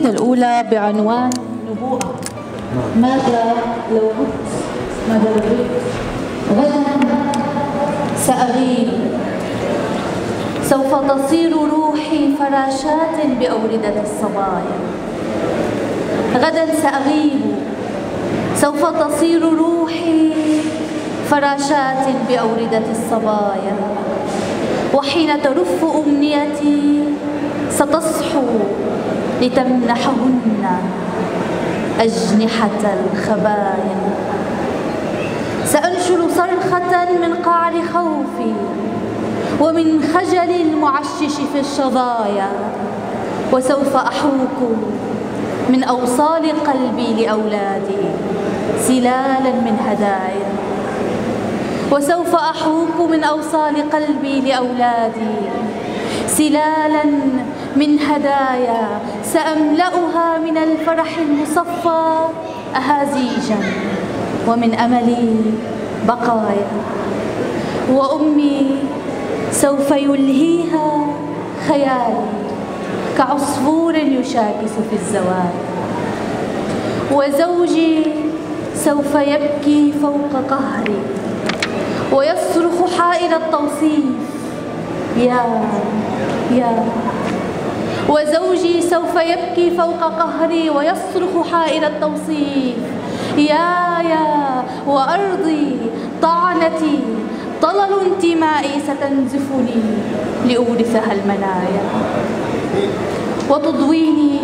القصيدة الأولى بعنوان نبوءة. ماذا لو عدت؟ ماذا لو عدت؟ غدا سأغيب، سوف تصير روحي فراشات بأوردة الصبايا. غدا سأغيب، سوف تصير روحي فراشات بأوردة الصبايا. وحين ترف أمنيتي ستصحو لتمنحهن أجنحة الخبايا. سأنشر صرخة من قعر خوفي ومن خجل المعشش في الشظايا، وسوف أحوك من أوصال قلبي لأولادي سلالا من هدايا. وسوف أحوك من أوصال قلبي لأولادي سلالا من هدايا، سأملأها من الفرح المصفى أهازيجا ومن أملي بقايا. وأمي سوف يلهيها خيالي كعصفور يشاكس في الزوايا. وزوجي سوف يبكي فوق قهري ويصرخ حائر التوصيف يا. وزوجي سوف يبكي فوق قهري ويصرخ حائر التوصيف يا. وأرضي طعنتي طلل انتمائي ستنزفني لأورثها المنايا. وتضويني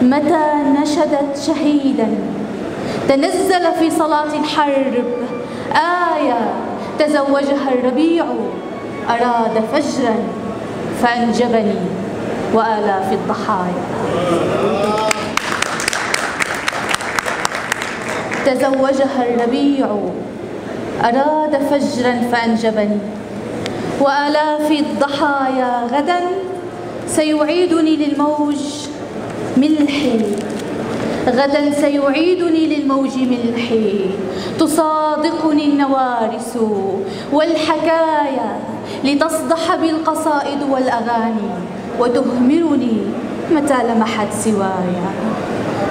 متى نشدت شهيدا تنزل في صلاة الحرب آية تزوجها الربيع أراد فجرا فأنجبني وآلاف الضحايا. تزوجها الربيع أراد فجرا فأنجبني وآلاف الضحايا. غدا سيعيدني للموج ملحي، غدا سيعيدني للموج ملحي. تصادقني النوارس والحكايا لتصدح بالقصائد والأغاني وتهملني متى لمحت سوايا.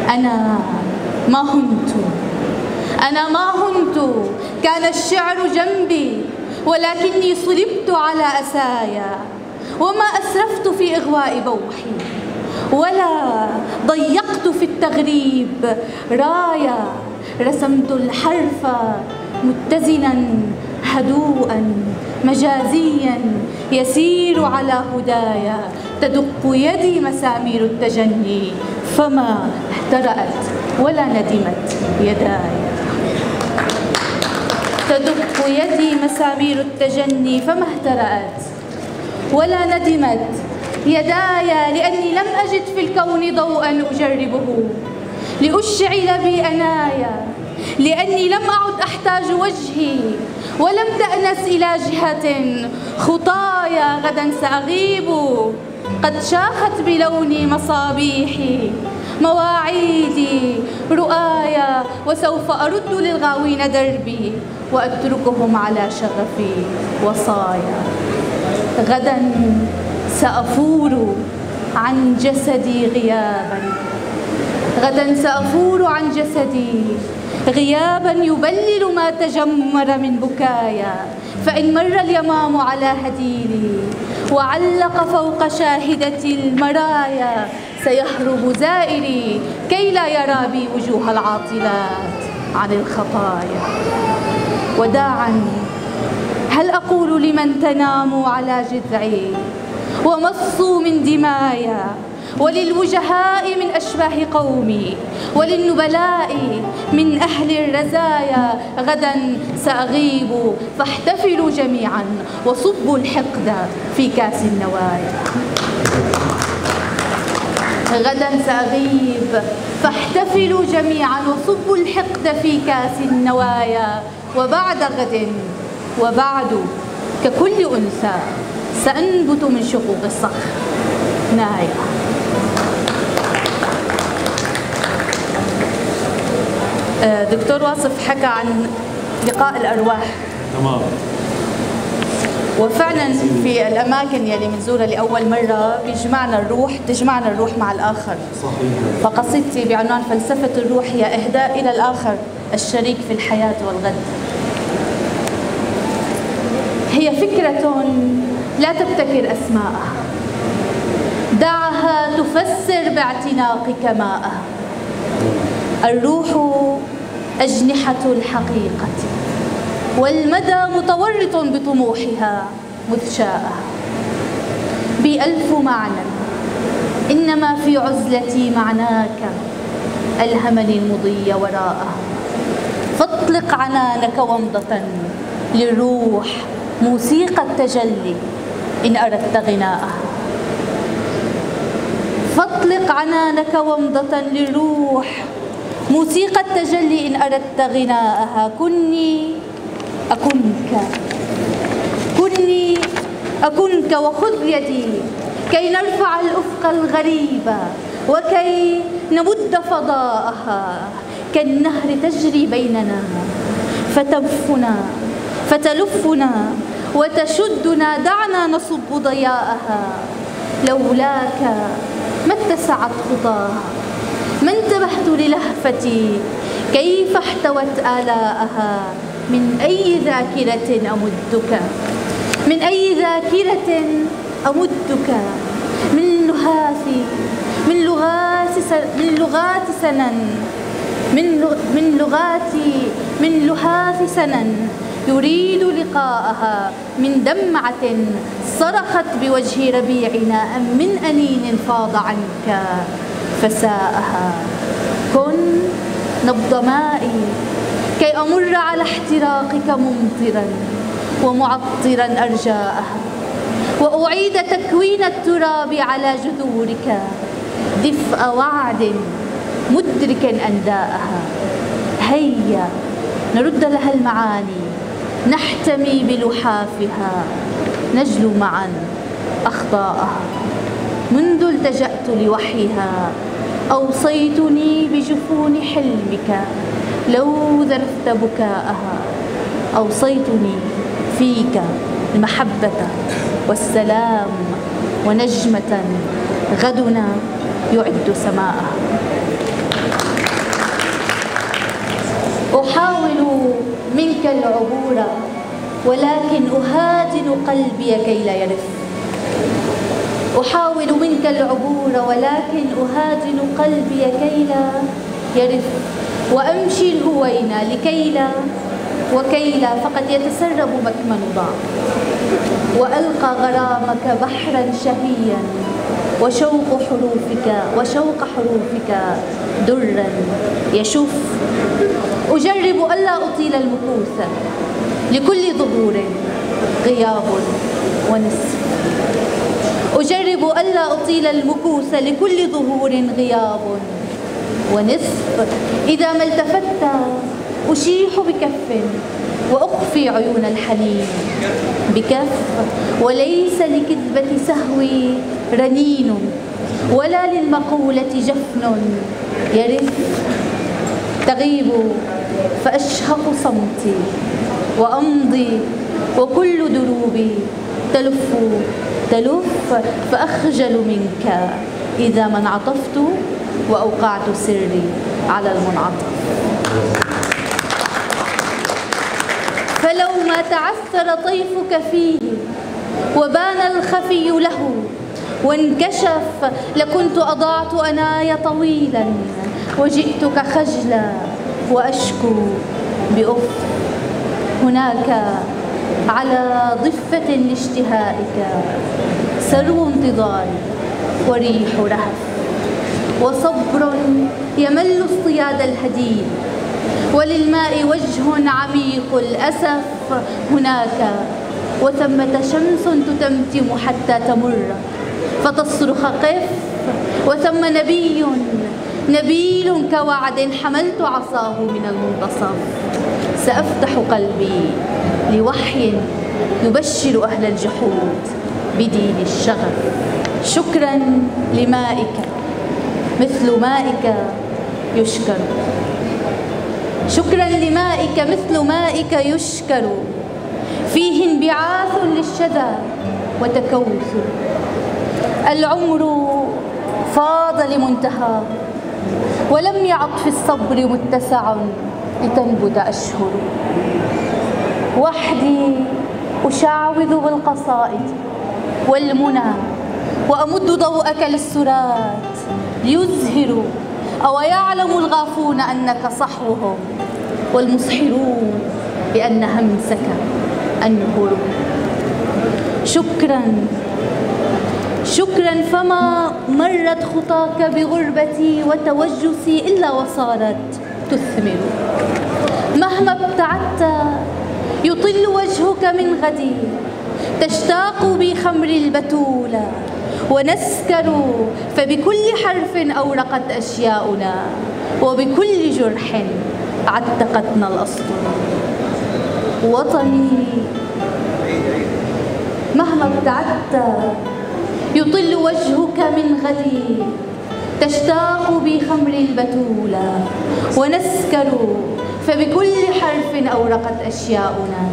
أنا ما هنت كان الشعر جنبي ولكني صلبت على أسايا. وما أسرفت في إغواء بوحي ولا ضيقت في التغريب رايا. رسمت الحرف متزنا هدوءا مجازيا يسير على هدايا. تدق يدي مسامير التجني فما اهترأت ولا ندمت يداي. تدق يدي مسامير التجني فما اهترأت ولا ندمت يداي، لأني لم أجد في الكون ضوءا أجربه لأشعل بي أنايا. لأني لم أعد أحتاج وجهي ولم تأنس إلى جهة خطايا. غدا سأغيب قد شاخت بلوني مصابيحي مواعيدي رؤايا. وسوف أرد للغاوين دربي وأتركهم على شغفي وصايا. غدا سأفور عن جسدي غيابا، غدا سأفور عن جسدي غيابا يبلل ما تجمر من بكايا. فإن مر اليمام على هديلي وعلق فوق شاهدتي المرايا سيهرب زائري كي لا يرى بي وجوه العاطلات عن الخطايا. وداعا هل أقول لمن تناموا على جذعي ومصوا من دمايا، وللوجهاء من أشباه قومي وللنبلاء من أهل الرزايا. غدا سأغيب فاحتفلوا جميعا وصبوا الحقد في كاس النوايا. غدا سأغيب فاحتفلوا جميعا وصبوا الحقد في كاس النوايا. وبعد غد وبعد ككل أنثى سأنبت من شقوق الصخر نايا. دكتور واصف حكى عن لقاء الأرواح. تمام. وفعلا في الأماكن يلي بنزورها لأول مرة تجمعنا الروح مع الآخر. صحيح. فقصيدتي بعنوان فلسفة الروح هي إهداء إلى الآخر الشريك في الحياة والغد. هي فكرة لا تبتكر أسماءها، دعها تفسر باعتناقك ماءها. الروح أجنحة الحقيقة، والمدى متورط بطموحها مذ شاءها. بألف معنى، إنما في عزلتي معناك ألهمني المضي وراءها. فاطلق عنانك ومضة للروح، موسيقى التجلي إن أردت غناءها. فاطلق عنانك ومضة للروح، موسيقى التجلي إن أردت غناءها. كني أكنك، كني أكنك، وخذ يدي كي نرفع الأفق الغريب وكي نمد فضاءها. كالنهر تجري بيننا فتلفنا وتشدنا، دعنا نصب ضياءها. لولاك ما اتسعت خطاها، ما انتبهت للهفتي كيف احتوت آلاءها. من أي ذاكرة أمدك، من أي ذاكرة أمدك، من لهاث سنن يريد لقاءها. من دمعة صرخت بوجه ربيعنا، أم من أنين فاض عنك فساءها. كن نبض مائي كي أمر على احتراقك ممطرا ومعطرا أرجاءها، وأعيد تكوين التراب على جذورك دفء وعد مدركا أنداءها. هيا نرد لها المعاني، نحتمي بلحافها، نجلو معا أخطاءها. منذ التجأت لوحيها أوصيتني بجفون حلمك، لو ذرفت بكاءها. أوصيتني فيك المحبة والسلام، ونجمة غدنا يعد سماءها. أحاول منك العبور ولكن أهادن قلبي كي لا يرف. أحاول منك العبور ولكن أهادن قلبي كي لا يرف. وأمشي الهوينة وكي لا فقد يتسرب مكمن ضعف. وألقى غرامك بحرا شهيا، وشوق حروفك درا يشف. أجرب ألا أطيل المكوث، لكل ظهور غياب ونصف. أجرب ألا أطيل المكوث، لكل ظهور غياب ونصف. إذا ما التفت أشيح بكف، وأخفي عيون الحنين بكف. وليس لكذبة سهوي رنين، ولا للمقولة جفن يرف. تغيب فأشهق صمتي وأمضي، وكل دروبي تلف فأخجل منك إذا ما انعطفت وأوقعت سري على المنعطف. فلو ما تعثر طيفك فيه وبان الخفي له وانكشف، لكنت أضعت أناي طويلا وجئتك خجلا وأشكو بأف. هناك على ضفة لاشتهائك سرو انتظاري وريح رهف، وصبر يمل اصطياد الهديد، وللماء وجه عميق الأسف. هناك وثمة شمس تتمتم حتى تمر فتصرخ قف، وثم نبيل كوعد حملت عصاه من المنتصف. سأفتح قلبي لوحي يبشر أهل الجحود بدين الشغف. شكرا لمائك مثل مائك يشكر، شكرا لمائك مثل مائك يشكر. فيه انبعاث للشذا وتكوث. العمر فاض لمنتهى ولم يعط في الصبر متسع لتنبت أشهر. وحدي أشعوذ بالقصائد والمنى وأمد ضوءك للسرات ليزهروا، أو يعلم الغافون أنك صحوهم والمسحرون بأن همسك أنهر. شكرا شكرا، فما مرت خطاك بغربتي وتوجسي إلا وصارت تثمر. مهما ابتعدت يطل وجهك من غدي، تشتاق بخمر البتولى ونسكر، فبكل حرف أورقت أشياؤنا وبكل جرح عتقتنا الأسطر. وطني مهما ابتعدت يطل وجهك من غدي، تشتاق بخمر البتولى ونسكر، فبكل حرف أورقت أشياؤنا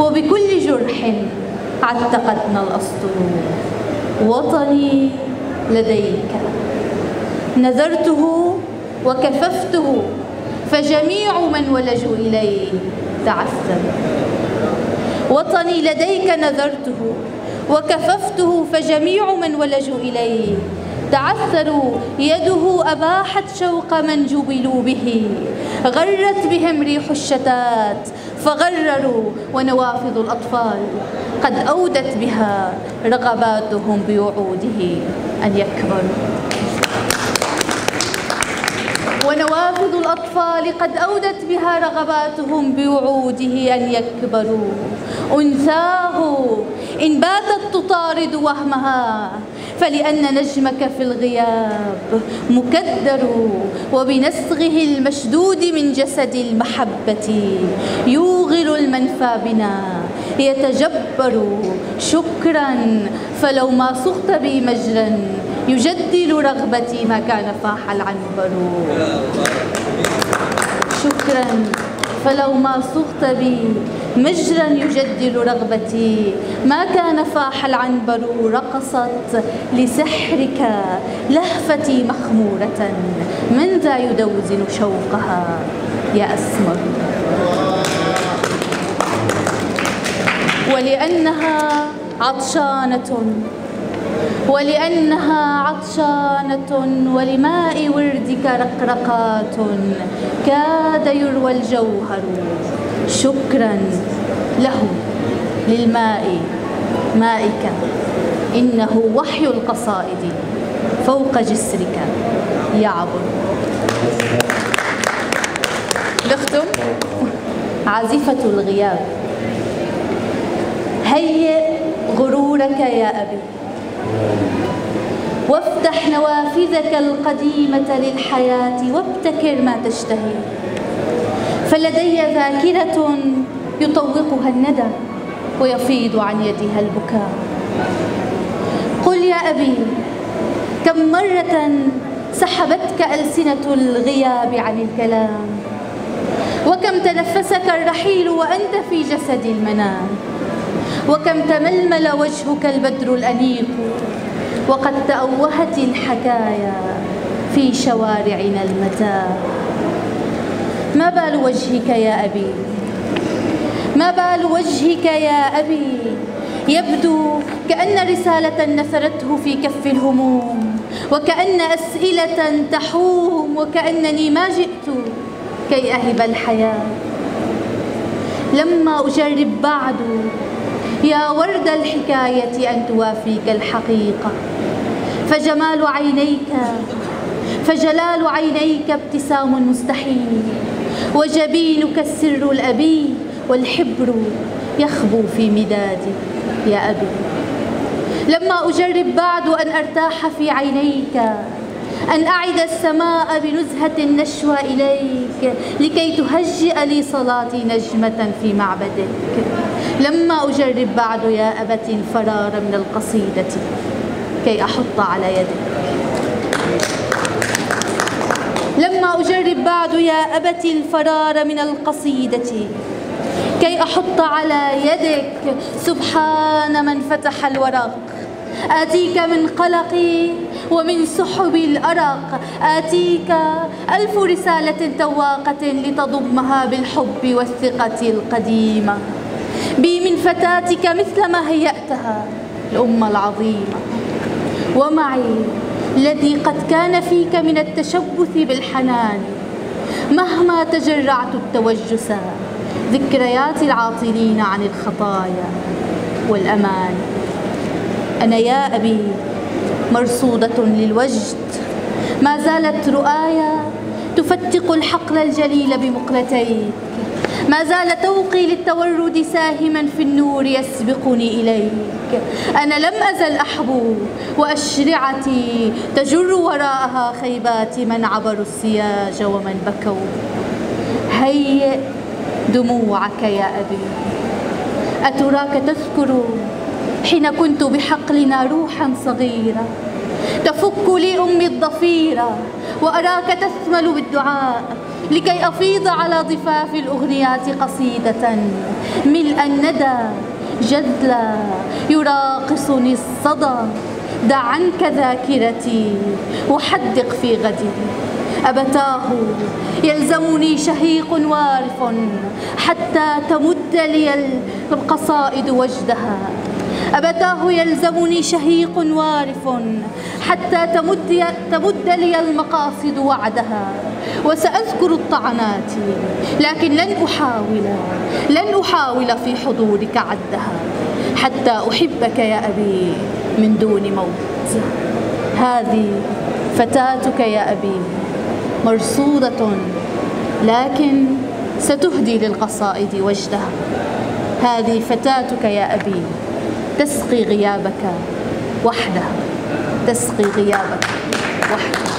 وبكل جرح عتقتنا الأسطر. وطني لديك نذرته وكففته، فجميع من ولجوا إليه تعثروا. وطني لديك نذرته وكففته، فجميع من ولجوا إليه تعثروا. يده أباحت شوق من جبلوا به، غرت بهم ريح الشتات فغرروا، ونوافذ الأطفال قد أودت بها رغباتهم بوعوده أن يكبروا. ونوافذ الأطفال قد أودت بها رغباتهم بوعوده أن يكبروا. أنثاه إن باتت تطارد وهمها، فلأن نجمك في الغياب مكدر، وبنسغه المشدود من جسد المحبة يوغل المنفى بنا يتجبر. شكرا، فلو ما صغت بي مجرا يجدل رغبتي ما كان فاح العنبر. شكرا، فلو ما صغت بي مجرا يجدل رغبتي ما كان فاح العنبر. رقصت لسحرك لهفتي مخمورة، من ذا يدوزن شوقها يا أسمر. ولأنها عطشانة ولماء وردك رقرقات كاد يروى الجوهر. شكرا له للماء مائك، إنه وحي القصائد فوق جسرك يعبر. نختم. عازفة الغياب. هيئ غرورك يا أبي، وافتح نوافذك القديمة للحياة وابتكر ما تشتهي، فلدي ذاكرة يطوقها الندى ويفيض عن يدها البكاء. قل يا أبي، كم مرة سحبتك ألسنة الغياب عن الكلام، وكم تنفسك الرحيل وأنت في جسد المنام، وكم تململ وجهك البدر الأنيق، وقد تأوهت الحكايا في شوارعنا المتاع. ما بال وجهك يا أبي، ما بال وجهك يا أبي، يبدو كأن رسالة نثرته في كف الهموم، وكأن أسئلة تحوم، وكأنني ما جئت كي أهب الحياة. لما أجرب بعد يا ورد الحكاية أن توافيك الحقيقة، فجلال عينيك ابتسام مستحيل، وجبينك السر الأبي، والحبر يخبو في مدادي يا أبي. لما أجرب بعد أن أرتاح في عينيك، أن أعد السماء بنزهة النشوى إليك، لكي تهجئ لي صلاتي نجمة في معبدك. لما أجرب بعد يا أبت الفرار من القصيدة كي أحط على يدك. لما أجرب بعد يا أبت الفرار من القصيدة لكي أحط على يدك سبحان من فتح الورق. آتيك من قلقي ومن سحب الأرق، آتيك ألف رسالة تواقة لتضمها بالحب والثقة القديمة. بي من فتاتك مثلما هيأتها الأمة العظيمة، ومعي الذي قد كان فيك من التشبث بالحنان. مهما تجرعت التوجس ذكريات العاطلين عن الخطايا والأمان. أنا يا أبي مرصودة للوجد، ما زالت رؤايا تفتق الحقل الجليل بمقلتيك، ما زال توقي للتورد ساهما في النور يسبقني إليك. أنا لم أزل أحبو وأشرعتي تجر وراءها خيبات من عبروا السياج ومن بكوا. هيئ دموعك يا أبي، أتراك تذكر حين كنت بحقلنا روحا صغيرة تفك لي أمي الضفيرة، وأراك تثمل بالدعاء لكي أفيض على ضفاف الأغنيات قصيدة ملء الندى جذلا يراقصني الصدى. دع عنك ذاكرتي وحدق في غدي. أبتاه يلزمني شهيق وارف حتى تمد لي القصائد وجدها. أبتاه يلزمني شهيق وارف حتى تمد لي المقاصد وعدها. وسأذكر الطعنات لكن لن أحاول في حضورك عدها، حتى أحبك يا أبي من دون موت. هذه فتاتك يا أبي مرصودة، لكن ستهدي للقصائد وجدها. هذه فتاتك يا أبي تسقي غيابك وحدها، تسقي غيابك وحدها.